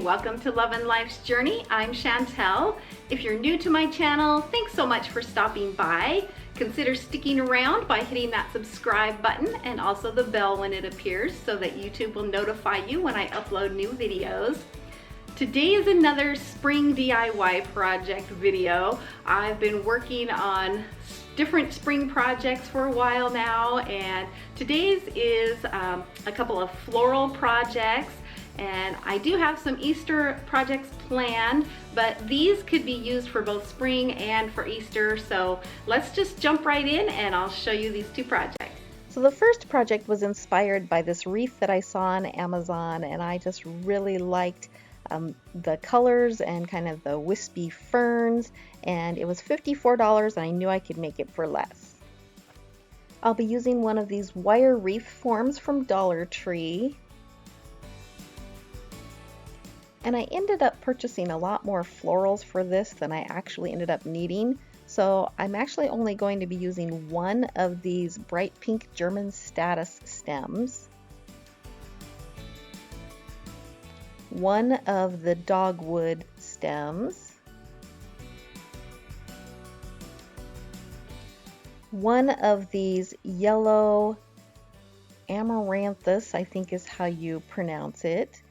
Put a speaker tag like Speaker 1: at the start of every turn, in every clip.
Speaker 1: welcome to Love and Life's Journey. I'm Chantel. If you're new to my channel, thanks so much for stopping by. Consider sticking around by hitting that subscribe button and also the bell when it appears so that YouTube will notify you when I upload new videos. Today is another spring DIY project video. I've been working on different spring projects for a while now, and today's is a couple of floral projects. And I do have some Easter projects planned, but these could be used for both spring and for Easter. So let's just jump right in and I'll show you these two projects.
Speaker 2: So the first project was inspired by this wreath that I saw on Amazon, and I just really liked the colors and kind of the wispy ferns, and it was $54 and I knew I could make it for less. I'll be using one of these wire wreath forms from Dollar Tree. And I ended up purchasing a lot more florals for this than I actually ended up needing. So I'm actually only going to be using one of these bright pink German status stems, one of the dogwood stems, one of these yellow amaranthus, I think is how you pronounce it,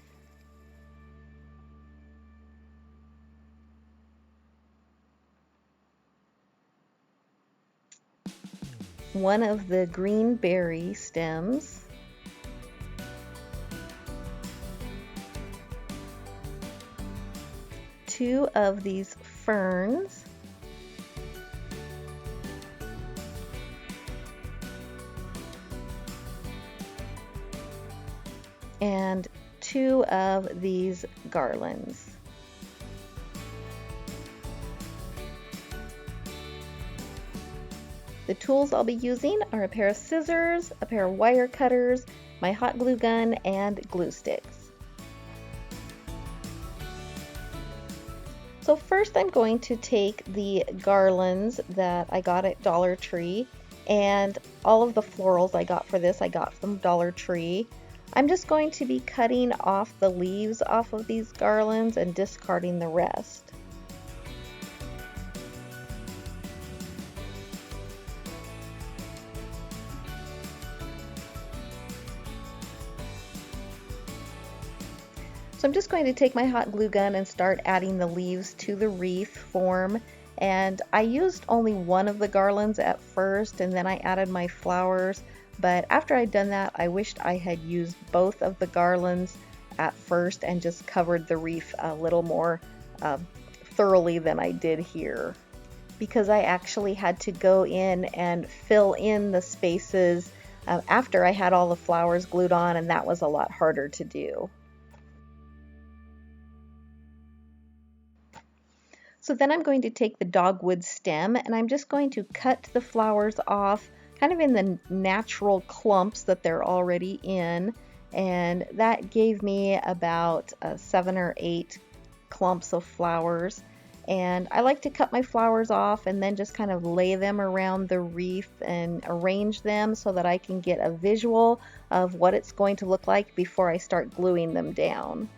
Speaker 2: one of the green berry stems, two of these ferns, and two of these garlands. The tools I'll be using are a pair of scissors, a pair of wire cutters, my hot glue gun, and glue sticks. So first I'm going to take the garlands that I got at Dollar Tree, and all of the florals I got for this I got from Dollar Tree. I'm just going to be cutting off the leaves off of these garlands and discarding the rest. So I'm just going to take my hot glue gun and start adding the leaves to the wreath form. And I used only one of the garlands at first, and then I added my flowers. But after I'd done that, I wished I had used both of the garlands at first and just covered the wreath a little more thoroughly than I did here, because I actually had to go in and fill in the spaces after I had all the flowers glued on, and that was a lot harder to do. So then I'm going to take the dogwood stem and I'm just going to cut the flowers off kind of in the natural clumps that they're already in, and that gave me about 7 or 8 clumps of flowers. And I like to cut my flowers off and then just kind of lay them around the wreath and arrange them so that I can get a visual of what it's going to look like before I start gluing them down.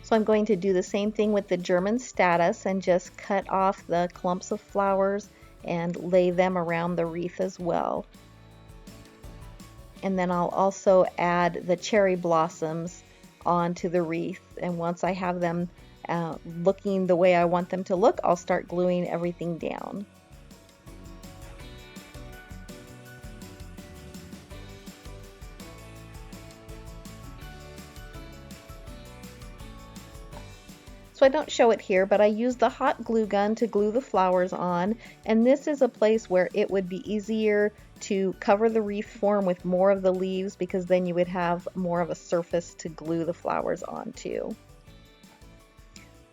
Speaker 2: So I'm going to do the same thing with the German status and just cut off the clumps of flowers and lay them around the wreath as well. And then I'll also add the cherry blossoms onto the wreath, and once I have them looking the way I want them to look, I'll start gluing everything down. So I don't show it here, but I use the hot glue gun to glue the flowers on, and this is a place where it would be easier to cover the wreath form with more of the leaves, because then you would have more of a surface to glue the flowers onto.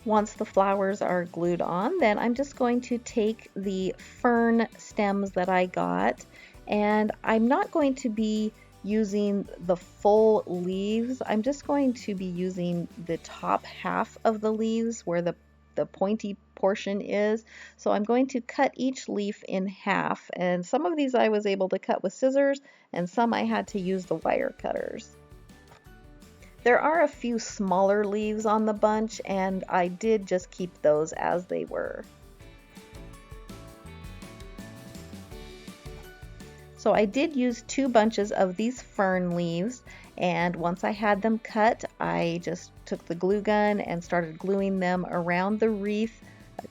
Speaker 2: Once the flowers are glued on, then I'm just going to take the fern stems that I got, and I'm not going to be using the full leaves. I'm just going to be using the top half of the leaves where the the pointy portion is. So I'm going to cut each leaf in half, and some of these I was able to cut with scissors and some I had to use the wire cutters. There are a few smaller leaves on the bunch, and I did just keep those as they were. So I did use 2 bunches of these fern leaves, and once I had them cut, I just took the glue gun and started gluing them around the wreath,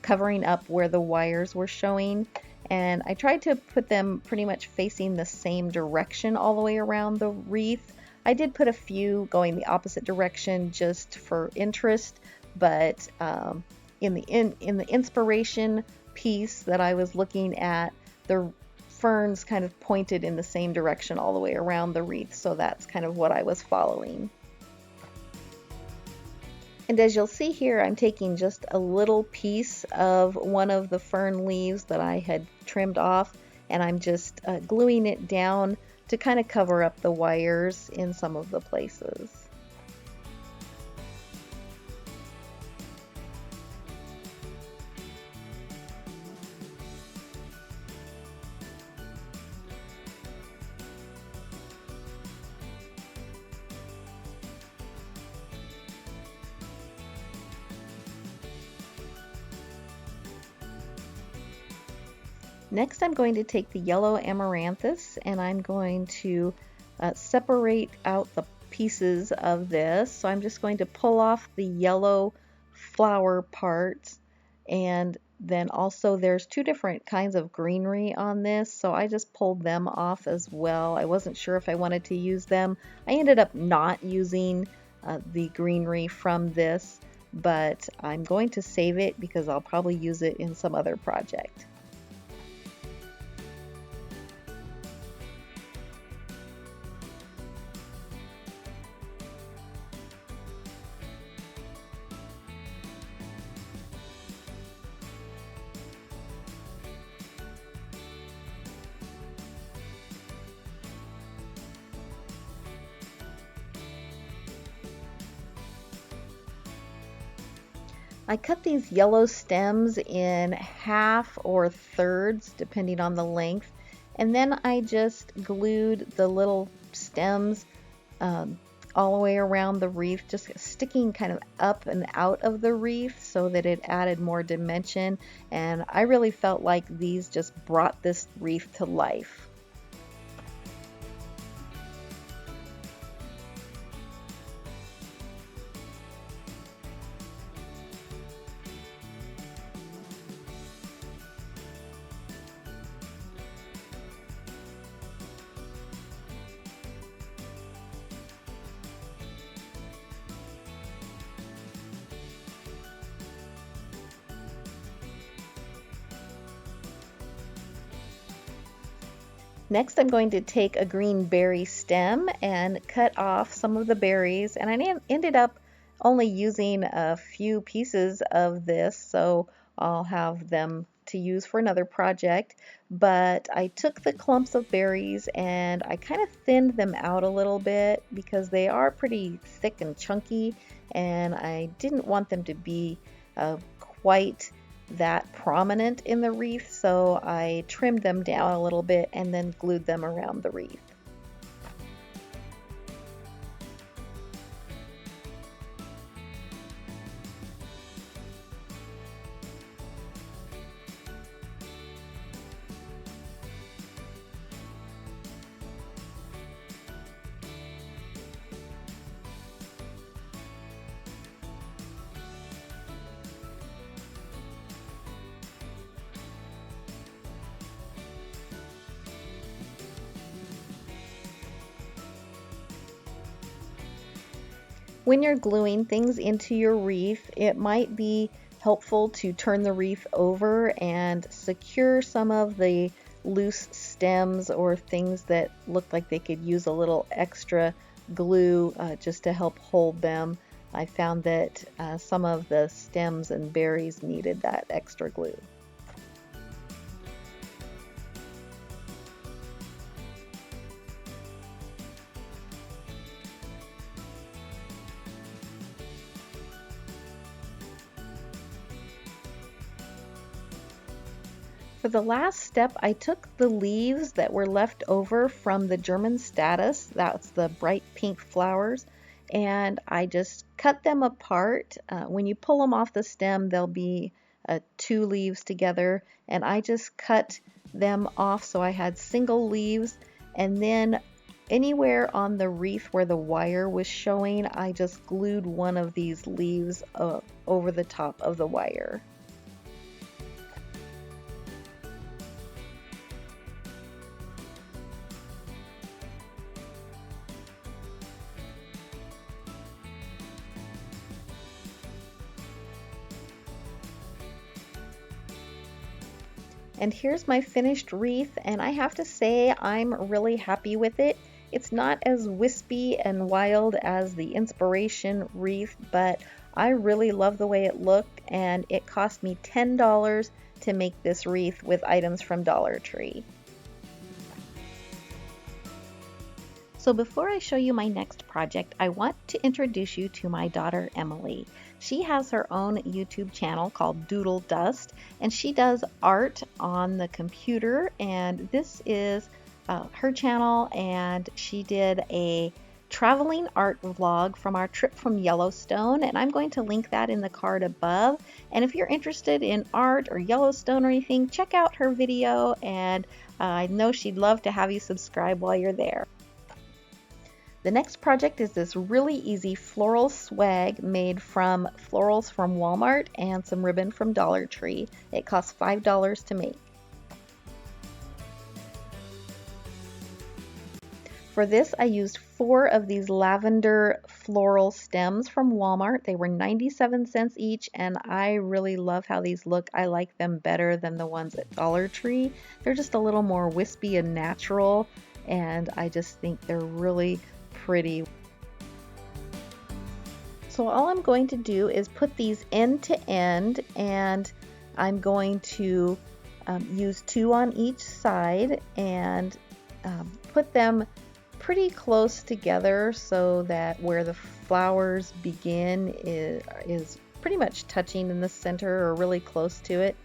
Speaker 2: covering up where the wires were showing. And I tried to put them pretty much facing the same direction all the way around the wreath. I did put a few going the opposite direction just for interest, but in the inspiration piece that I was looking at, the ferns kind of pointed in the same direction all the way around the wreath, so that's kind of what I was following. And as you'll see here, I'm taking just a little piece of one of the fern leaves that I had trimmed off, and I'm just gluing it down to kind of cover up the wires in some of the places. Next, I'm going to take the yellow amaranthus and I'm going to separate out the pieces of this. So I'm just going to pull off the yellow flower parts, and then also there's 2 different kinds of greenery on this, so I just pulled them off as well. I wasn't sure if I wanted to use them. I ended up not using the greenery from this, but I'm going to save it because I'll probably use it in some other project. I cut these yellow stems in half or thirds depending on the length, and then I just glued the little stems all the way around the wreath, just sticking kind of up and out of the wreath so that it added more dimension, and I really felt like these just brought this wreath to life. Next, I'm going to take a green berry stem and cut off some of the berries, and I ended up only using a few pieces of this, so I'll have them to use for another project. But I took the clumps of berries and I kind of thinned them out a little bit because they are pretty thick and chunky, and I didn't want them to be quite that prominent in the wreath, so I trimmed them down a little bit and then glued them around the wreath. When you're gluing things into your wreath, it might be helpful to turn the wreath over and secure some of the loose stems or things that look like they could use a little extra glue just to help hold them. I found that some of the stems and berries needed that extra glue. For the last step, I took the leaves that were left over from the German status, that's the bright pink flowers, and I just cut them apart. When you pull them off the stem, there'll be two leaves together, and I just cut them off so I had single leaves, and then anywhere on the wreath where the wire was showing, I just glued one of these leaves over the top of the wire. And here's my finished wreath, and I have to say I'm really happy with it. It's not as wispy and wild as the inspiration wreath, but I really love the way it looked, and it cost me $10 to make this wreath with items from Dollar Tree. So before I show you my next project, I want to introduce you to my daughter Emily. She has her own YouTube channel called Doodle Dust, and she does art on the computer, and this is her channel, and she did a traveling art vlog from our trip from Yellowstone, and I'm going to link that in the card above. And if you're interested in art or Yellowstone or anything, check out her video, and I know she'd love to have you subscribe while you're there. The next project is this really easy floral swag made from florals from Walmart and some ribbon from Dollar Tree. It costs $5 to make. For this, I used 4 of these lavender floral stems from Walmart. They were 97 cents each, and I really love how these look. I like them better than the ones at Dollar Tree. They're just a little more wispy and natural, and I just think they're really pretty. So all I'm going to do is put these end to end, and I'm going to use 2 on each side and put them pretty close together so that where the flowers begin is pretty much touching in the center or really close to it.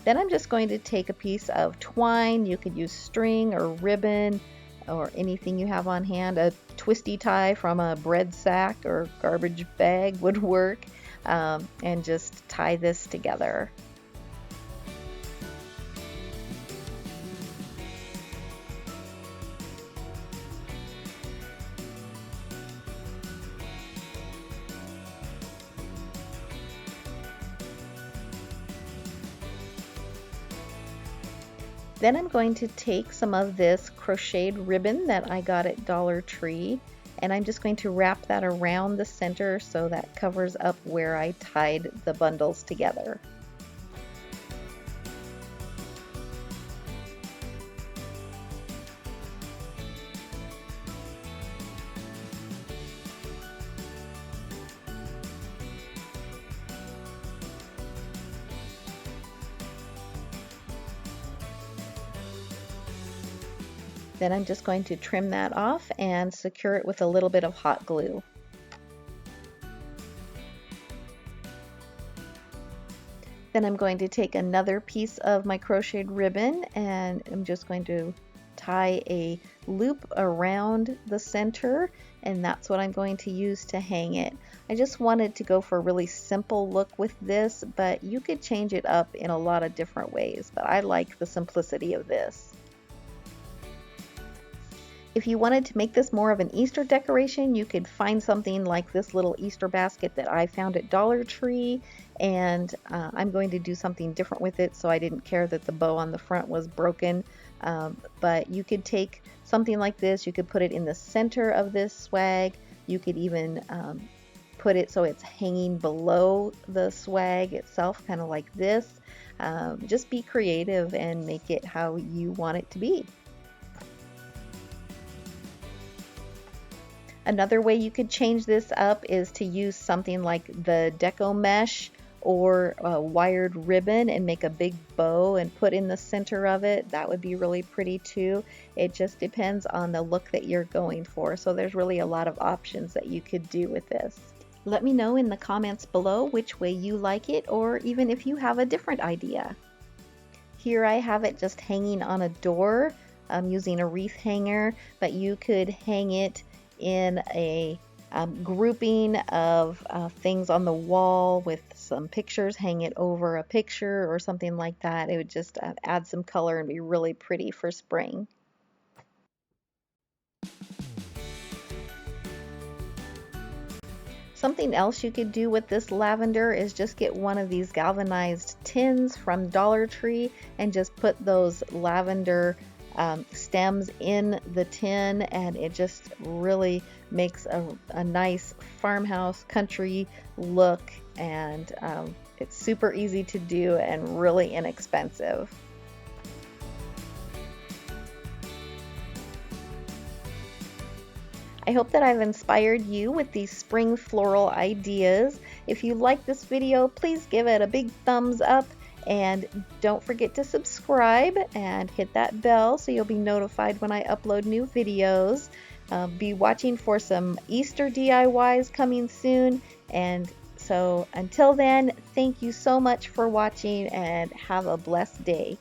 Speaker 2: Then I'm just going to take a piece of twine. You could use string or ribbon or anything you have on hand. A twisty tie from a bread sack or garbage bag would work, and just tie this together. Then I'm going to take some of this crocheted ribbon that I got at Dollar Tree, and I'm just going to wrap that around the center so that covers up where I tied the bundles together. Then I'm just going to trim that off and secure it with a little bit of hot glue. Then I'm going to take another piece of my crocheted ribbon, and I'm just going to tie a loop around the center, and that's what I'm going to use to hang it. I just wanted to go for a really simple look with this, but you could change it up in a lot of different ways, but I like the simplicity of this. If you wanted to make this more of an Easter decoration, you could find something like this little Easter basket that I found at Dollar Tree, and I'm going to do something different with it, so I didn't care that the bow on the front was broken. But you could take something like this, you could put it in the center of this swag, you could even put it so it's hanging below the swag itself, kind of like this. Just be creative and make it how you want it to be. Another way you could change this up is to use something like the deco mesh or a wired ribbon and make a big bow and put in the center of it. That would be really pretty too. It just depends on the look that you're going for. So there's really a lot of options that you could do with this. Let me know in the comments below which way you like it, or even if you have a different idea. Here I have it just hanging on a door using a wreath hanger, but you could hang it in a grouping of things on the wall with some pictures, hang it over a picture or something like that. It would just add some color and be really pretty for spring. Something else you could do with this lavender is just get one of these galvanized tins from Dollar Tree and just put those lavender stems in the tin, and it just really makes a nice farmhouse country look, and it's super easy to do and really inexpensive. I hope that I've inspired you with these spring floral ideas. If you like this video, please give it a big thumbs up, and don't forget to subscribe and hit that bell so you'll be notified when I upload new videos. Be watching for some Easter DIYs coming soon, and so until then, thank you so much for watching and have a blessed day.